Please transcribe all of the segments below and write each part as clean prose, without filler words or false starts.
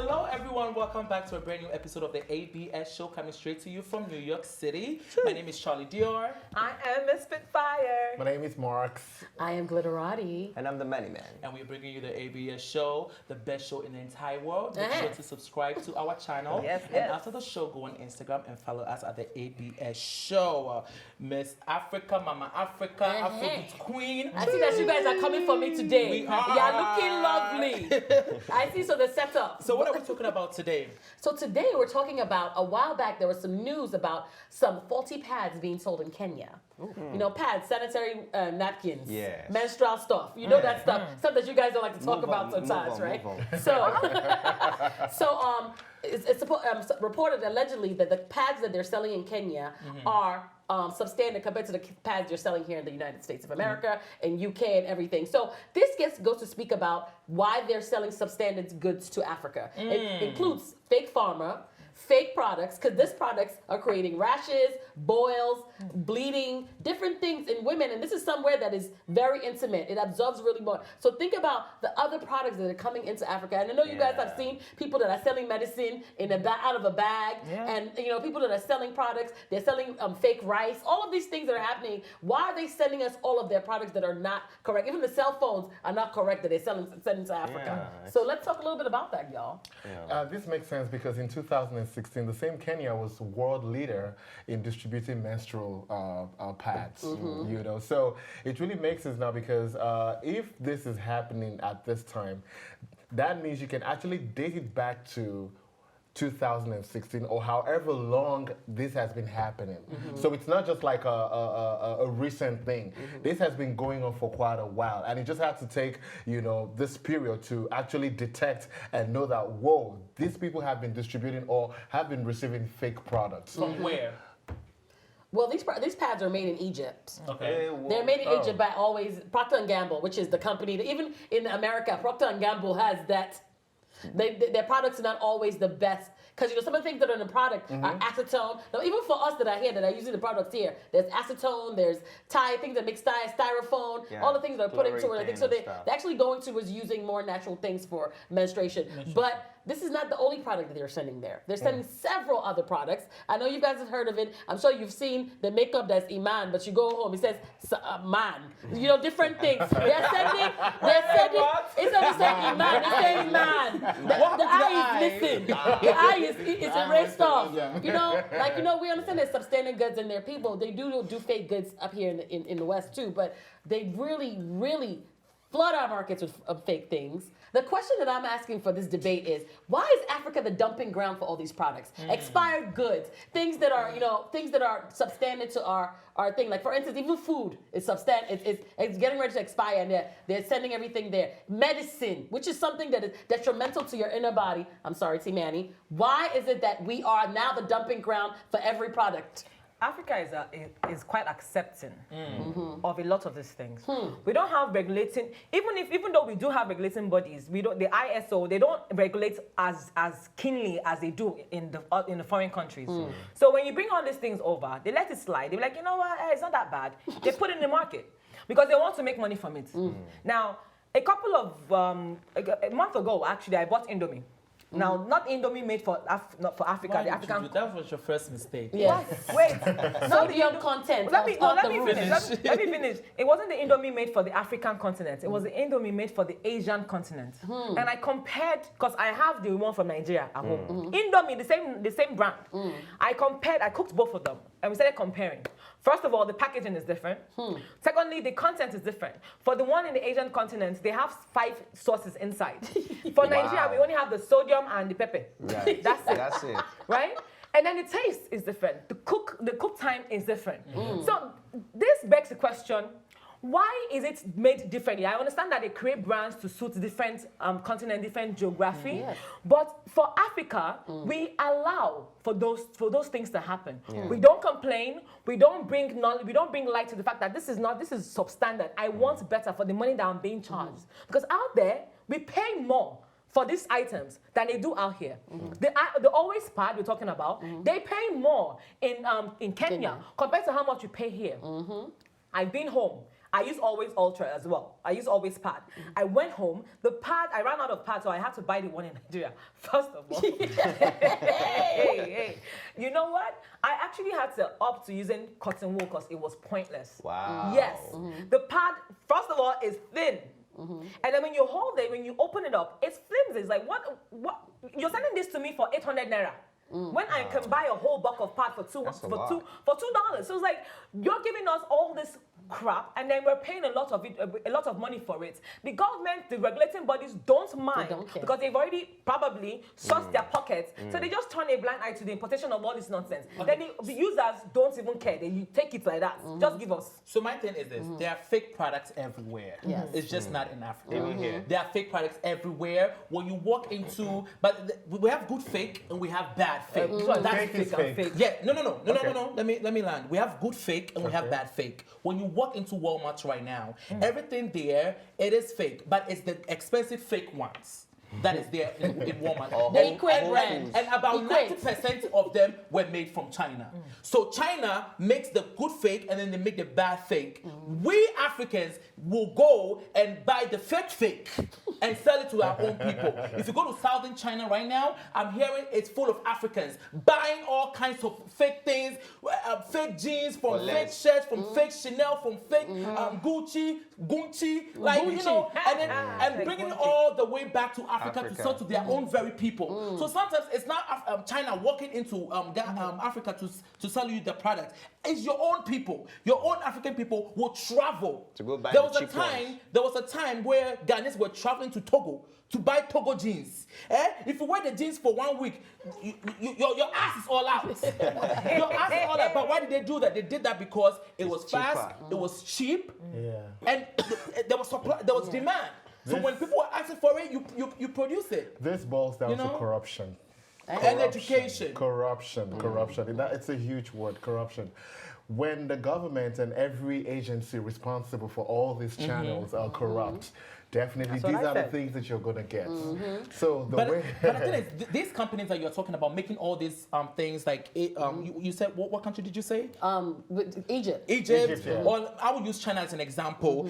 Hello, everyone. Welcome back to a brand new episode of the ABS show coming straight to you from New York City. My name is Charlie Dior. I am Miss Spitfire. My name is Marks. I am Glitterati. And I'm the Money Man. And we're bringing you the ABS show, the best show in the entire world. Make sure to subscribe to our channel. Yes, and yes. after the show, go on Instagram and follow us at the ABS show. Miss Africa, Mama Africa, Afrobeat Queen. I see that you guys are coming for me today. We are. You're looking lovely. I see, so the setup. So what are we talking about today? So today we're talking about, a while back there was some news about some faulty pads being sold in Kenya. You know, pads, sanitary napkins, Yes. menstrual stuff. You know that stuff. Stuff that you guys don't like to talk about sometimes, right? So it's reported allegedly that the pads that they're selling in Kenya are substandard compared to the pads you're selling here in the United States of America and UK and everything. So this goes to speak about why they're selling substandard goods to Africa. It includes fake pharma, fake products, because these products are creating rashes, boils, bleeding, different things in women. And this is somewhere that is very intimate. It absorbs really more. So think about the other products that are coming into Africa. And I know you guys have seen people that are selling medicine in out of a bag. And you know, people that are selling products, they're selling fake rice. All of these things that are happening. Why are they sending us all of their products that are not correct? Even the cell phones are not correct that they're sending to Africa. So let's talk a little bit about that, y'all. This makes sense because in 2016, the same Kenya was world leader in distributing menstrual pads. You know, so it really makes sense now because if this is happening at this time, that means you can actually date it back to 2016 or however long this has been happening. So it's not just like a recent thing. This has been going on for quite a while, and it just had to take, you know, this period to actually detect and know that, whoa, these people have been distributing or have been receiving fake products. From where? Well, these pads are made in Egypt. Okay. They're made in Egypt by Procter & Gamble, which is the company that even in America, Procter & Gamble has that. Their products are not always the best because, you know, some of the things that are in the product are acetone. Now, even for us that are here, that are using the products here, there's acetone, there's things that mix styrofoam, all the things that are put into it. I think so. They're actually going towards using more natural things for menstruation. But this is not the only product that they're sending there. They're sending several other products. I know you guys have heard of it. I'm sure you've seen the makeup that's Iman, but you go home, it says man. You know, different things. They're sending, instead of saying Iman, it's saying man. The eye is missing. The eye is erased off. You know, like, you know, we understand there's substandard goods in there. People, they do fake goods up here in the West too, but they really, really flood our markets with fake things. The question that I'm asking for this debate is, why is Africa the dumping ground for all these products? Expired goods, things that are substandard to our thing. Like, for instance, even food is substandard. It's getting ready to expire, and they're sending everything there. Medicine, which is something that is detrimental to your inner body. I'm sorry, T. Manny. Why is it that we are now the dumping ground for every product? Africa is quite accepting of a lot of these things. We don't have regulating, even though we do have regulating bodies, the ISO, they don't regulate as keenly as they do in the foreign countries. So when you bring all these things over, they let it slide. They're like, you know what, it's not that bad. They put it in the market because they want to make money from it. Now, a couple of a month ago, actually, I bought Indomie. Now, not Indomie made for Africa. Why the African. that was your first mistake. Yes. Wait. Sodium content. Let me finish. It wasn't the Indomie made for the African continent. It was the Indomie made for the Asian continent. And I compared, because I have the one from Nigeria at home. Indomie, the same brand. I cooked both of them, and we started comparing. First of all, the packaging is different. Secondly, the content is different. For the one in the Asian continent, they have 5 sauces inside. For Nigeria, we only have the sodium and the pepper. Right. That's it. Right? And then the taste is different. The cook time is different. So this begs the question, why is it made differently? I understand that they create brands to suit different continent, different geography. But for Africa, we allow for those things to happen. We don't complain. We don't bring light to the fact that this is substandard. I want better for the money that I'm being charged. Because out there, we pay more for these items than they do out here. The always pad we're talking about, they pay more in Kenya compared to how much you pay here. I've been home. I use Always Ultra as well. I use Always Pad. I went home. The pad, I ran out of pad, so I had to buy the one in Nigeria. First of all, hey. You know what? I actually had to opt to using cotton wool because it was pointless. Wow. Yes. The pad, first of all, is thin. And then when you hold it, when you open it up, it's flimsy. It's like, what? You're selling this to me for 800 naira. When I can buy a whole buck of pad for $2. So it's like you're giving us all this crap, and then we're paying a lot of money for it. The government, the regulating bodies don't mind because they've already probably sourced their pockets, so they just turn a blind eye to the importation of all this nonsense. Then the users don't even care. They take it like that. Just give us. So my thing is this: there are fake products everywhere. Yes. It's just not in Africa. There are fake products everywhere. When you walk into, but we have good fake and we have bad fake. That's Fake is fake. fake. Yeah, no. Let me land. We have good fake and we have bad fake. When you walk into Walmart right now, everything there, it is fake, but it's the expensive fake ones that is there in Walmart. And about 90% of them were made from China. So China makes the good fake and then they make the bad fake. We Africans will go and buy the fake and sell it to our own people. If you go to southern China right now, I'm hearing it's full of Africans buying all kinds of fake things, fake jeans, from fake shirts, from fake Chanel, from fake Gucci, like, you know, and bringing it all the way back to Africa to sell to their own very people. So sometimes it's not China walking into Africa to sell you the product. It's your own people. Your own African people will travel. To go buy there the was a cheap time. ones. There was a time where Ghanaians were traveling to Togo to buy Togo jeans. If you wear the jeans for 1 week, your ass is all out. Your ass is all out. But why did they do that? They did that because it was fast, it was cheap, and there was supply, there was demand. So when people were asking for it, you produce it. This boils down to corruption. And education. Corruption. It's a huge word, corruption. When the government and every agency responsible for all these channels are corrupt, definitely these are the things that you're going to get. So But the thing is, these companies that you're talking about making all these things like, you said, what country did you say? Egypt. Egypt. yeah. Or I would use China as an example.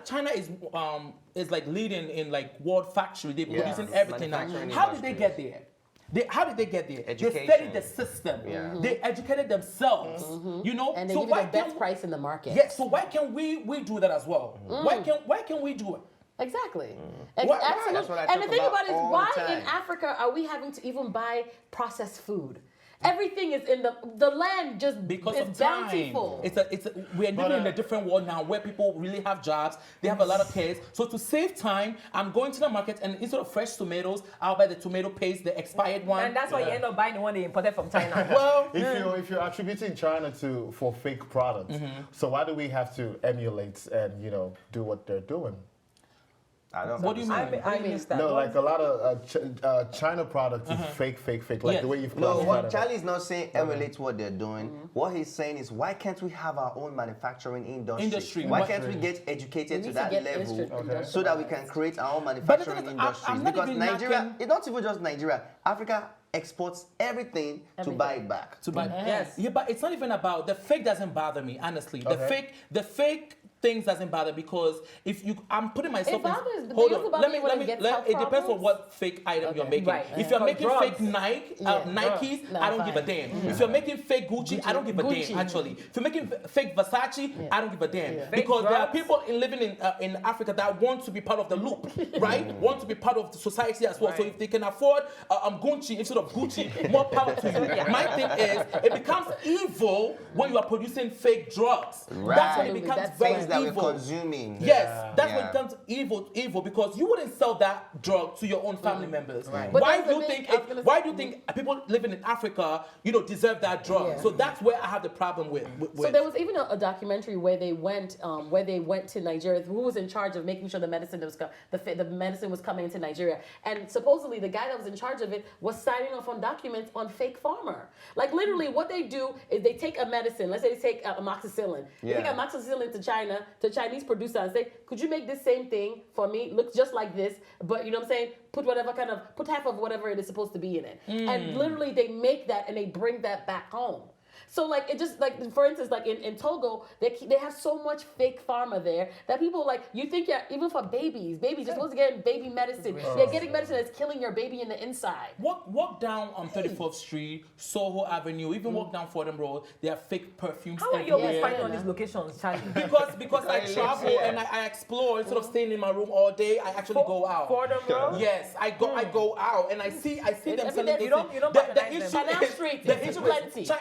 China is like leading in like world factory. They're producing everything now. Manufacturing How did they get industries. there? How did they get there? Education. They studied the system. They educated themselves. You know, And they so give you why the best can't price in the market. Yes. So why can't we do that as well? Why can we do it? Exactly. Why? Absolutely. That's what I And the talk thing about about it is, all the why time. in Africa are we having to even buy processed food? Everything is in the land just Because is of time. bountiful. We're living in a different world now where people really have jobs, they have a lot of kids. So to save time, I'm going to the market and instead of fresh tomatoes, I'll buy the tomato paste, the expired one. And that's why you end up buying the one they imported from China. Well, if you're attributing China for fake products, so why do we have to emulate and do what they're doing? I don't what do you mean? I missed that. No, like a lot of China products is fake, like the way you've No, classified what it. Charlie's not saying emulate what they're doing. What he's saying is, why can't we have our own manufacturing industry? Why can't we get educated to that level so that we can create our own manufacturing thing is, industries? I'm not Because even Nigeria, knocking- it's not even just Nigeria. Africa exports everything to buy it back. Yes. Yeah, but it's not even about the fake. Doesn't bother me, honestly. The fake things doesn't bother because I'm putting myself. It bothers, in, but hold they also on. bother you when it gets health It depends on problems. what fake item you're making. Right. If you're For making drugs. fake Nikes, No, I don't fine. give a damn. If you're making fake Gucci, I don't give a Gucci. damn. Actually, if you're making fake Versace, I don't give a damn Fake because there are drugs. people living in Africa that want to be part of the loop, right? Want to be part of the society as well. So if they can afford Gucci instead of Gucci, more power to you. My thing is, it becomes evil when you are producing fake drugs. That's when it Absolutely, becomes that's very Things that evil. we're consuming. Yes, that's when Yeah. it becomes evil because you wouldn't sell that drug to your own family members. Right. But Why that's do the you thing, think? I was gonna Why say- do you think people living in Africa, deserve that drug? Yeah. So that's where I have the problem with. So there was even a documentary where they went to Nigeria. Who was in charge of making sure the medicine the medicine was coming into Nigeria? And supposedly the guy that was in charge of it was signing off on documents on fake farmer. Like literally, what they do is they take a medicine. Let's say they take amoxicillin. They take Yeah. amoxicillin to China, to Chinese producer, and say, "Could you make this same thing for me? Looks just like this, but you know what I'm saying? Put half of whatever it is supposed to be in it." And literally, they make that and they bring that back home. So like it just like for instance like in Togo they have so much fake pharma there that people like you think even for babies just supposed to get baby medicine. You're getting medicine that's killing your baby in the inside. Walk down on 34th Street, Soho Avenue, even walk down Fordham Road. There are fake perfumes. How are you always finding all these locations, Charlie? Because I travel and I explore instead of staying in my room all day. I actually go out. Fordham Road. Yes, I go out and I see them selling. You don't patronize them. Canal Street, The issue plenty. is,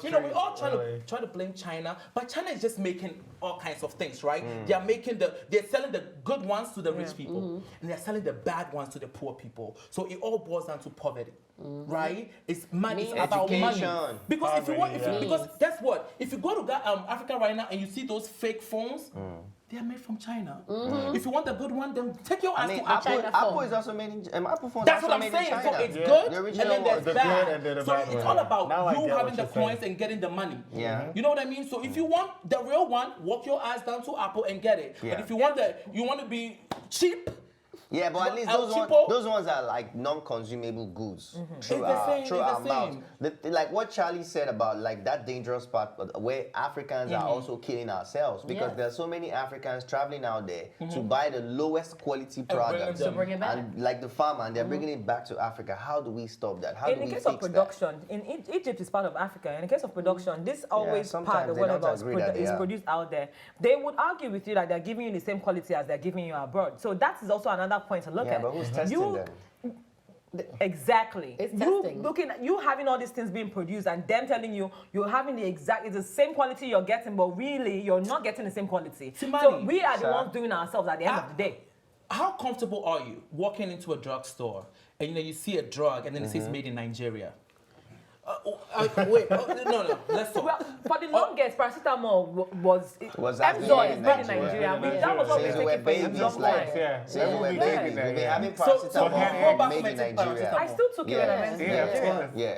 we all try to blame China, but China is just making all kinds of things, right? They're selling the good ones to the rich people, and they're selling the bad ones to the poor people. So it all boils down to poverty, right? It's money. It's about money. Because because guess what? If you go to Africa right now and you see those fake phones. They are made from China. If you want the good one, then take your ass to Apple. Apple is also made in Apple phones. That's what I'm saying. So it's good, and then there's bad. And then the so bad it's one. all about Now you having the you're coins saying. and getting the money. Yeah. You know what I mean? So if you want the real one, walk your ass down to Apple and get it. Yeah. But if you want to be cheap. Yeah, but at least those ones are like non-consumable goods through our mouths. Like what Charlie said about like that dangerous part where Africans are also killing ourselves because there are so many Africans traveling out there to buy the lowest quality products and like the farmer and they're bringing it back to Africa. How do we stop that? How do we fix that? In the case of production, Egypt is part of Africa. In the case of production, this always part of whatever is produced out there. They would argue with you that they're giving you the same quality as they're giving you abroad. So that is also another point to look at. But who's testing them? Exactly. It's testing. You having all these things being produced and them telling you you're having it's the same quality you're getting, but really you're not getting the same quality. So we are the ones doing ourselves at the end of the day. How comfortable are you walking into a drugstore and you see a drug and then it says made in Nigeria? Wait, no, let's talk. Well, for the longest, paracetamol was Absorbed is made in Nigeria. That was what we were taking for a long time. Since we were babies, we've been having So paracetamol go back made in to Nigeria. I still took it when I went to Nigeria. Yeah.